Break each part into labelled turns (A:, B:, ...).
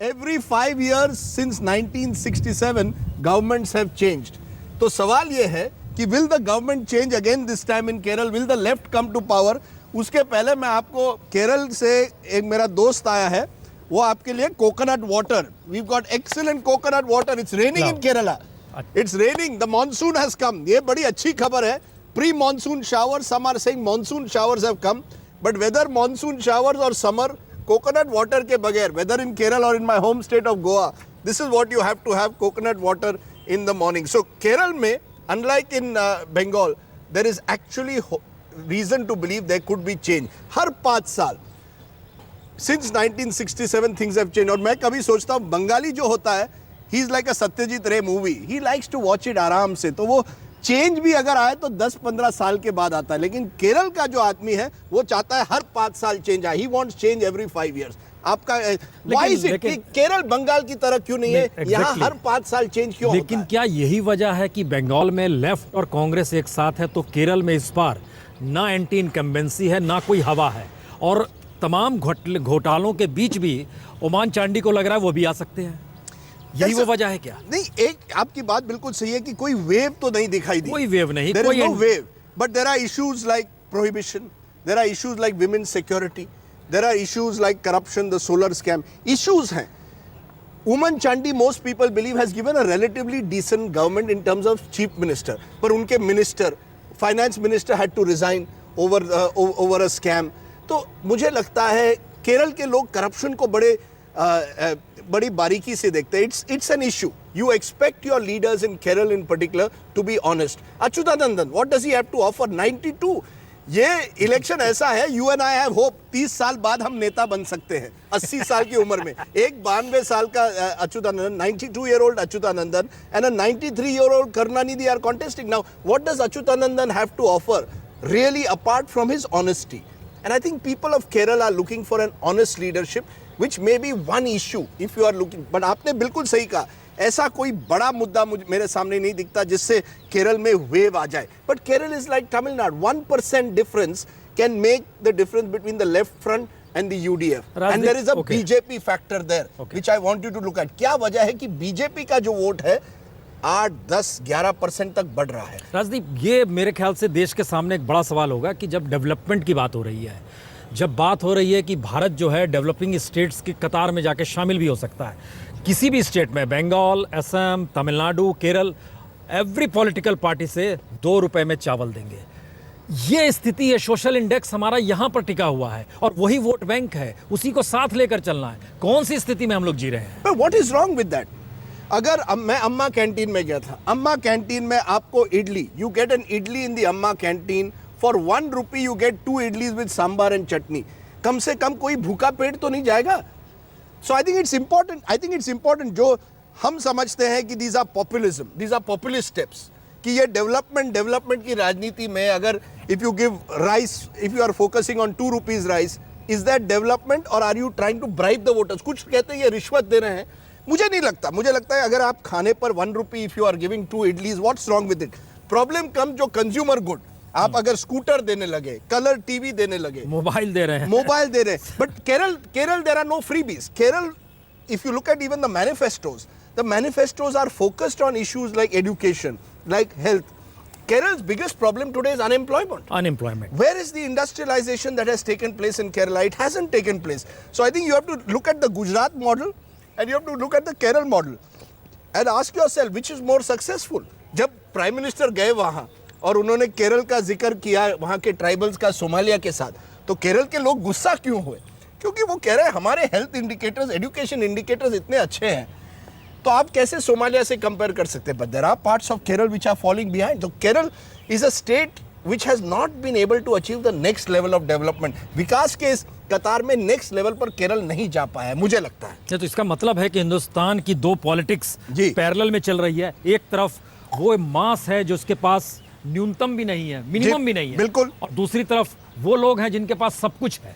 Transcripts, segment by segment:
A: Every 5 years since 1967, governments have changed. तो सवाल ये है कि will the government change again this time in Kerala? Will the left come to power? उसके पहले मैं आपको केरल से एक मेरा दोस्त आया है, वो आपके लिए coconut water. We've got excellent coconut water. It's raining in Kerala. It's raining. The monsoon has come. ये बड़ी अच्छी खबर है. Pre-monsoon showers. Some are saying monsoon showers have come. But whether monsoon showers or summer, coconut water के बगैर, whether in Kerala or in my home state of Goa, this is what you have to have, coconut water in the morning. So Kerala में, unlike in Bengal, there is actually reason to believe there could be change. हर 5 साल since 1967 things have changed. और मैं कभी सोचता हूँ बंगाली जो होता है, he is like a Satyajit रे movie. He likes to watch it आराम से. तो वो चेंज भी अगर आए तो 10-15 साल के बाद आता है. लेकिन केरल का जो आदमी है वो चाहता है हर 5 साल चेंज आए. He wants change every 5 years. आपका why is it कि केरल बंगाल की तरह क्यों नहीं है? यहाँ हर 5 साल चेंज क्यों होता है?
B: लेकिन क्या यही वजह है कि बंगाल में लेफ्ट और कांग्रेस एक साथ है, तो केरल में इस बार ना एंटी इनकम्बेंसी है, ना कोई हवा है, और तमाम घोटालों के बीच भी ओमान चांडी को लग रहा है वो भी आ सकते हैं. यही वो वजह है क्या?
A: नहीं, एक आपकी बात बिल्कुल सही है कि कोई वेव तो नहीं दिखाई दी.
B: कोई वेव नहीं,
A: there
B: कोई
A: is no wave, but there are issues like prohibition, there are issues like women's security, there are issues like corruption, the solar scam. Issues हैं. Oman Chandi, most people believe, has given a relatively decent government in terms of chief minister, पर उनके minister, finance minister had to resign over a scam. तो मुझे लगता है केरल के लोग corruption को बड़ी बारीकी से देखते हैं. It's an issue. You expect your leaders in Kerala in particular to be honest. Achyutanandan, what does he have to offer? 92. ये इलेक्शन ऐसा है, you and I have hope. 30 साल बाद हम नेता बन सकते हैं, 80 साल की उम्र में. एक 92 साल का Achuthanandan, 92-year-old Achyutanandan and a 93-year-old Karunanidhi are contesting. Now, what does Achyutanandan have to offer really apart from his honesty? And I think people of Kerala are looking for an honest leadership, which may be one issue if you are looking. But आपने बिल्कुल सही कहा, ऐसा कोई बड़ा मुद्दा मेरे सामने नहीं दिखता जिससे केरल में वेव आ जाए. But Kerala is like Tamil Nadu. 1% difference can make the difference between the left front and the UDF. And there is a BJP factor there, which I want you to look at. क्या वजह है कि BJP का जो vote है 8-10-11% तक बढ़ रहा है.
B: राजदीप, ये मेरे ख्याल से देश के सामने एक बड़ा सवाल होगा कि जब डेवलपमेंट की बात हो रही है, जब बात हो रही है कि भारत जो है डेवलपिंग स्टेट्स की कतार में जाके शामिल भी हो सकता है, किसी भी स्टेट में, Bengal, Assam, Tamil Nadu, Kerala, every political party से 2 रुपए में चावल देंगे. ये स्थिति है. सोशल इंडेक्स हमारा यहाँ पर टिका हुआ है और वही वोट बैंक है, उसी को साथ लेकर चलना है. कौन सी स्थिति में हम लोग जी रहे हैं?
A: But what is wrong with that? अगर मैं अम्मा कैंटीन में गया था, अम्मा कैंटीन में आपको idli, you get an idli in the अम्मा canteen, for 1 rupee you get 2 idlis with sambar and chutney. कम से कम कोई भूखा पेट तो नहीं जाएगा. So I think it's important जो हम समझते हैं कि these are populism, these are populist steps, कि ये डेवलपमेंट की राजनीति में अगर if you give rice, if you are focusing on 2 rupees rice, is that development or are you trying to bribe the voters? कुछ कहते हैं ये रिश्वत दे रहे हैं. मुझे नहीं लगता. मुझे लगता है अगर आप खाने पर 1 rupee if you are giving 2 idlis, what's wrong with it? Problem comes जो consumer good. आप अगर स्कूटर देने लगे, कलर टीवी देने लगे,
B: मोबाइल दे रहे हैं,
A: but Kerala there are no freebies. Kerala, if you look at even the manifestos are focused on issues like education, like health. Kerala's biggest problem today is unemployment. Where is the industrialization that has taken place in Kerala? It hasn't taken place. So I think you have to look at the Gujarat model and you have to look at the Kerala model and ask yourself which is more successful. जब prime minister गए वहां और उन्होंने केरल का जिक्र किया वहां के ट्राइबल्स का सोमालिया के साथ, तो केरल के लोग गुस्सा क्यों हुए? क्योंकि वो कह रहे हैं हमारे हेल्थ इंडिकेटर्स, एजुकेशन इंडिकेटर्स इतने अच्छे हैं, तो आप कैसे सोमालिया से कंपेयर कर सकते हैं? But there are parts of Kerala which are following behind. तो Kerala is a state which has not been able to achieve the next level of development. विकास के इस कतार में नेक्स्ट लेवल पर केरल नहीं जा पाया है, मुझे लगता है.
B: तो इसका मतलब है कि हिंदुस्तान की 2 पॉलिटिक्स पैरेलल में चल रही है. एक तरफ वो मास है जो उसके पास न्यूनतम भी नहीं है, मिनिमम भी नहीं है,
A: बिल्कुल,
B: और दूसरी तरफ वो लोग हैं जिनके पास सब कुछ है.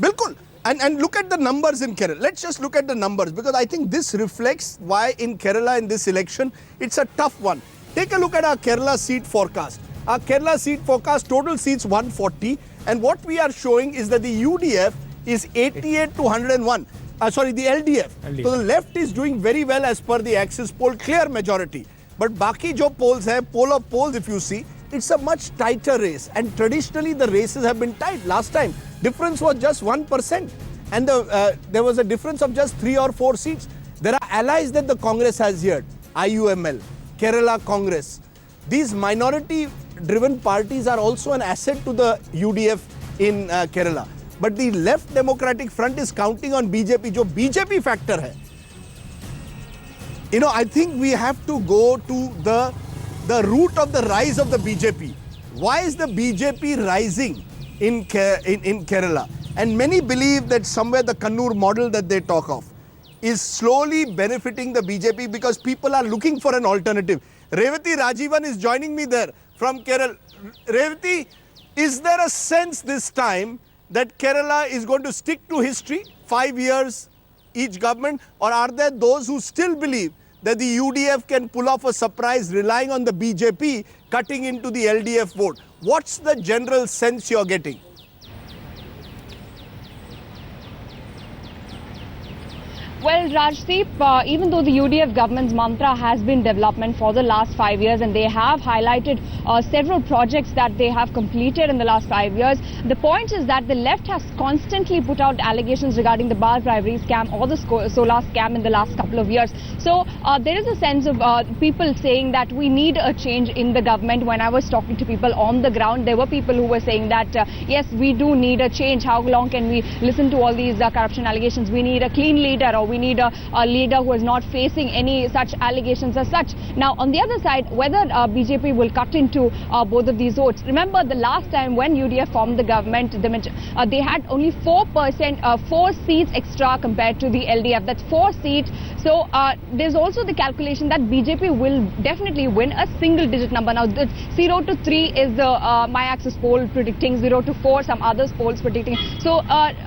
A: बिल्कुल. And look at the numbers in Kerala. Let's just look at the numbers because I think this reflects why in Kerala in this election it's a tough one. Take a look at our Kerala seat forecast. Our Kerala seat forecast, total seats 140, and what we are showing is that the UDF is 88 to 101. sorry, the LDF.
B: LDF.
A: So the left is doing very well as per the Axis poll, clear majority. But बाकी जो polls है, poll of polls if you see, it's a much tighter race. And traditionally the races have been tight. Last time, difference was just 1%. And there was a difference of just 3 or 4 seats. There are allies that the Congress has here. IUML, Kerala Congress. These minority-driven parties are also an asset to the UDF in Kerala. But the Left Democratic Front is counting on BJP. जो BJP factor है, I think we have to go to the root of the rise of the BJP. Why is the BJP rising in Kerala? And many believe that somewhere the Kannur model that they talk of is slowly benefiting the BJP because people are looking for an alternative. Revati Rajivan is joining me there from Kerala. Revati, is there a sense this time that Kerala is going to stick to history, 5 years each government, or are there those who still believe that the UDF can pull off a surprise relying on the BJP cutting into the LDF vote? What's the general sense you're getting?
C: Well, Rajdeep, even though the UDF government's mantra has been development for the last 5 years and they have highlighted several projects that they have completed in the last 5 years, the point is that the left has constantly put out allegations regarding the bar bribery scam or the solar scam in the last couple of years. So there is a sense of people saying that we need a change in the government. When I was talking to people on the ground, there were people who were saying that, yes, we do need a change. How long can we listen to all these corruption allegations? We need a clean leader, or we need a leader who is not facing any such allegations as such. Now, on the other side, whether BJP will cut into both of these votes. Remember, the last time when UDF formed the government, they had only 4%, 4 seats extra compared to the LDF. That's 4 seats. So there's also the calculation that BJP will definitely win a single-digit number. Now, the 0 to 3 is the My Axis poll predicting, 0 to 4 some others polls predicting. So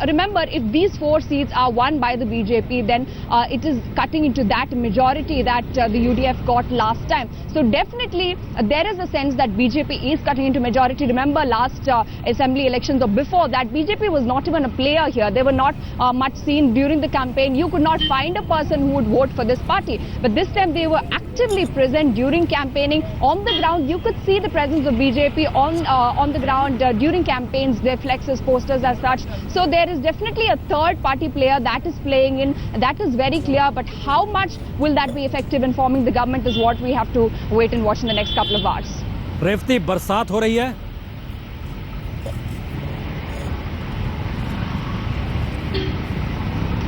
C: remember, if these 4 seats are won by the BJP, then it is cutting into that majority that the UDF got last time. So definitely there is a sense that BJP is cutting into majority. Remember last assembly elections or before that, BJP was not even a player here. They were not much seen during the campaign. You could not find a person who would vote for this party. But this time they were actively present during campaigning. On the ground, you could see the presence of BJP on the ground during campaigns, their flexes, posters as such. So there is definitely a third party player that is playing in. That is very clear. But how much will that be effective in forming the government is what we have to wait and watch in the next couple of hours.
B: Revati, बरसात हो रही है?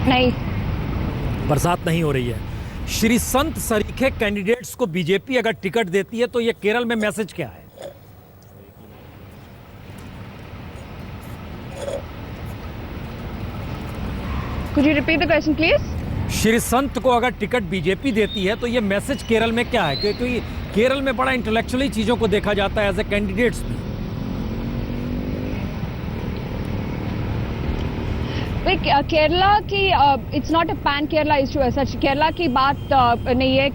C: नहीं,
B: बरसात नहीं हो रही है। श्री संत सरीखे कैंडिडेट्स को बीजेपी अगर टिकट देती है तो ये केरल में मैसेज क्या है?
C: Could you repeat the question, please?
B: Shri संत को अगर टिकट बीजेपी देती है तो ये मैसेज केरल में क्या है? क्योंकि केरल में बड़ा इंटेलेक्चुअली चीजों को देखा जाता है एज ए कैंडिडेट्स भी।
C: केरला की it's not a pan Kerala issue है सच। केरला की बात नहीं है,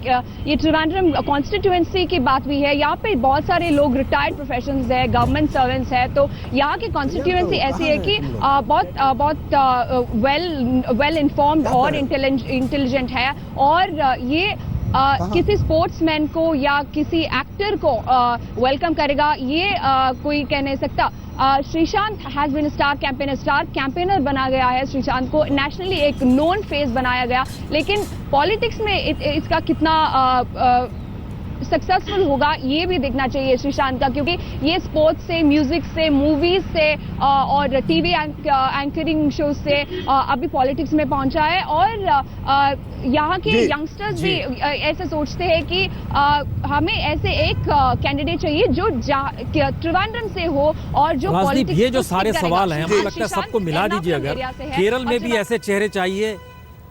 C: ये त्रिवेंद्रम कॉन्स्टिट्यूएंसी की बात भी है। यहाँ पे बहुत सारे लोग रिटायर्ड प्रोफेशनल्स है, गवर्नमेंट सर्वेंट्स है, तो यहाँ की कॉन्स्टिट्यूएंसी ऐसी है कि बहुत वेल इन्फॉर्म्ड और इंटेलिजेंट है। और ये किसी स्पोर्ट्समैन को या किसी एक्टर को वेलकम करेगा, ये कोई कह नहीं सकता। Sreesanth has been star campaigner बना गया है। श्रीशांत को नेशनली एक नोन फेस बनाया गया, लेकिन पॉलिटिक्स में इसका कितना सक्सेसफुल होगा ये भी देखना चाहिए श्रीशांत का, क्योंकि ये स्पोर्ट्स से, म्यूजिक से, मूवीज से और टीवी एंकरिंग शो से अभी पॉलिटिक्स में पहुंचा है। और यहाँ के यंगस्टर्स भी ऐसे सोचते हैं कि हमें ऐसे एक कैंडिडेट चाहिए जो त्रिवेंद्रम से हो और जो पॉलिटिक्स।
B: ये जो सारे सवाल हैं, मुझे लगता है सबको मिला दीजिए। अगर केरल में भी ऐसे चेहरे चाहिए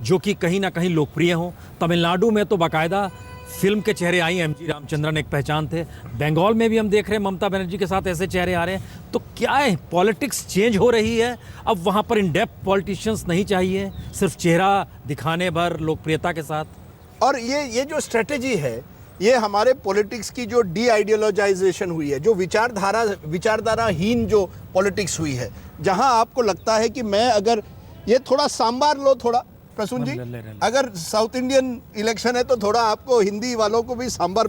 B: जो कि कहीं ना कहीं लोकप्रिय हों। तमिलनाडु में तो बाकायदा फिल्म के चेहरे आई, एमजी रामचंद्रन एक पहचान थे। बंगाल में भी हम देख रहे हैं ममता बनर्जी के साथ ऐसे चेहरे आ रहे हैं। तो क्या है, पॉलिटिक्स चेंज हो रही है? अब वहाँ पर इन डेप्थ पॉलिटिशियंस नहीं चाहिए, सिर्फ चेहरा दिखाने भर लोकप्रियता के साथ।
A: और ये जो स्ट्रेटेजी है, ये हमारे पॉलिटिक्स की जो डी आइडियोलॉजाइजेशन हुई है, जो विचारधाराहीन जो पॉलिटिक्स हुई है, जहाँ आपको लगता है कि मैं अगर ये थोड़ा सांबार लो, थोड़ा प्रसून जी,
B: ले रहे।
A: अगर साउथ इंडियन इलेक्शन है तो थोड़ा आपको हिंदी वालों को भी सांभर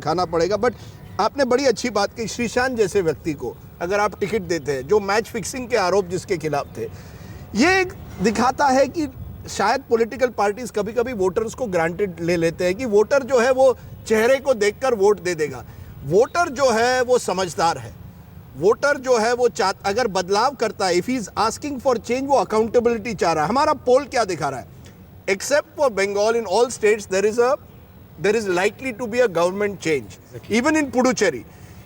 A: खाना पड़ेगा, बट आपने बड़ी अच्छी बात की। श्रीशांत जैसे व्यक्ति को अगर आप टिकट देते हैं, जो मैच फिक्सिंग के आरोप जिसके खिलाफ थे, ये दिखाता है कि शायद पॉलिटिकल पार्टीज कभी कभी वोटर्स को ग्रांटेड ले लेते हैं कि वोटर जो है वो चेहरे को देखकर वोट दे देगा। वोटर जो है वो समझदार है, वोटर जो है वो अगर बदलाव करता है, if he is asking for change, वो अकाउंटेबिलिटी चाह रहा है। हमारा पोल क्या दिखा रहा है? Except for Bengal, in all states there is likely to be a government change, even in Puducherry.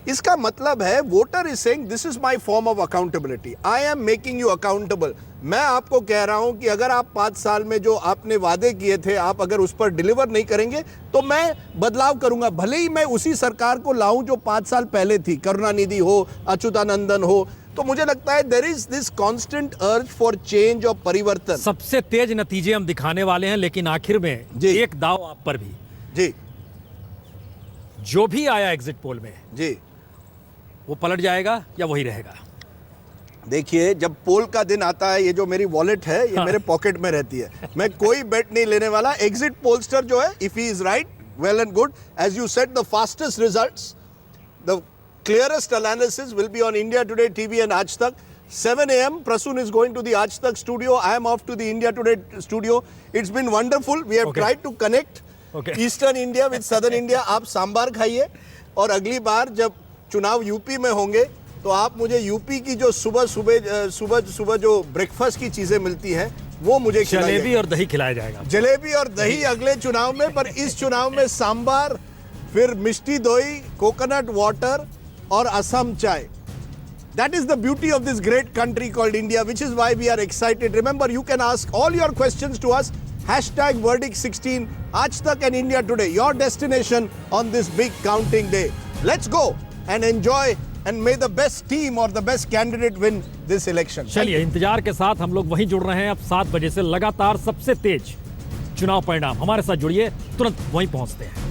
A: इसका मतलब है voter is saying this is my form of accountability, I am making you accountable. मैं आपको कह रहा हूं कि अगर आप 5 साल में जो आपने वादे किए थे, आप अगर उस पर डिलीवर नहीं करेंगे तो मैं बदलाव करूंगा। भले ही मैं उसी सरकार को लाऊं जो 5 साल पहले थी, करुणानिधि हो, अच्युतानंदन हो। तो मुझे लगता है there is this constant urge for change और परिवर्तन।
B: सबसे तेज नतीजे हम दिखाने वाले हैं, लेकिन आखिर में
A: जी।
B: एक दाव आप पर भी।
A: जी
B: जो भी आया एग्जिट पोल में,
A: जी,
B: वो पलट जाएगा या वही रहेगा?
A: देखिए, जब पोल का दिन आता है, ये जो मेरी वॉलेट है ये मेरे पॉकेट में रहती है, मैं कोई बेट नहीं लेने वाला। एग्जिट पोलस्टर जो है, if he is right, well and good. As you said, the fastest results, the clearest analysis will be on India Today TV and Aaj Tak. 7 a.m. Prasoon is going to the Aaj Tak studio. I am off to the India Today studio. It's been wonderful. We have tried to connect Eastern India with Southern India. आप सांबार खाइए, और अगली बार जब चुनाव UP में होंगे तो आप मुझे यूपी की जो सुबह जो ब्रेकफास्ट की चीजें मिलती हैं वो मुझे खिलाइए।
B: जलेबी और दही खिलाया जाएगा।
A: जलेबी और दही अगले चुनाव में, पर इस चुनाव में सांबार, फिर मिष्टी दोई, कोकोनट वाटर और असम चाय। That is the beauty of this great country called India, which is why we are excited. Remember, you can ask all your questions to us. #Verdict16, Aaj Tak and India Today, your destination on this big counting day. Let's go and enjoy, and may the best team or the best candidate win this election.
B: चलिए, इंतजार के साथ हम लोग वहीं जुड़ रहे हैं। अब 7 बजे से लगातार सबसे तेज चुनाव परिणाम, हमारे साथ जुड़िए, तुरंत वहीं पहुंचते हैं।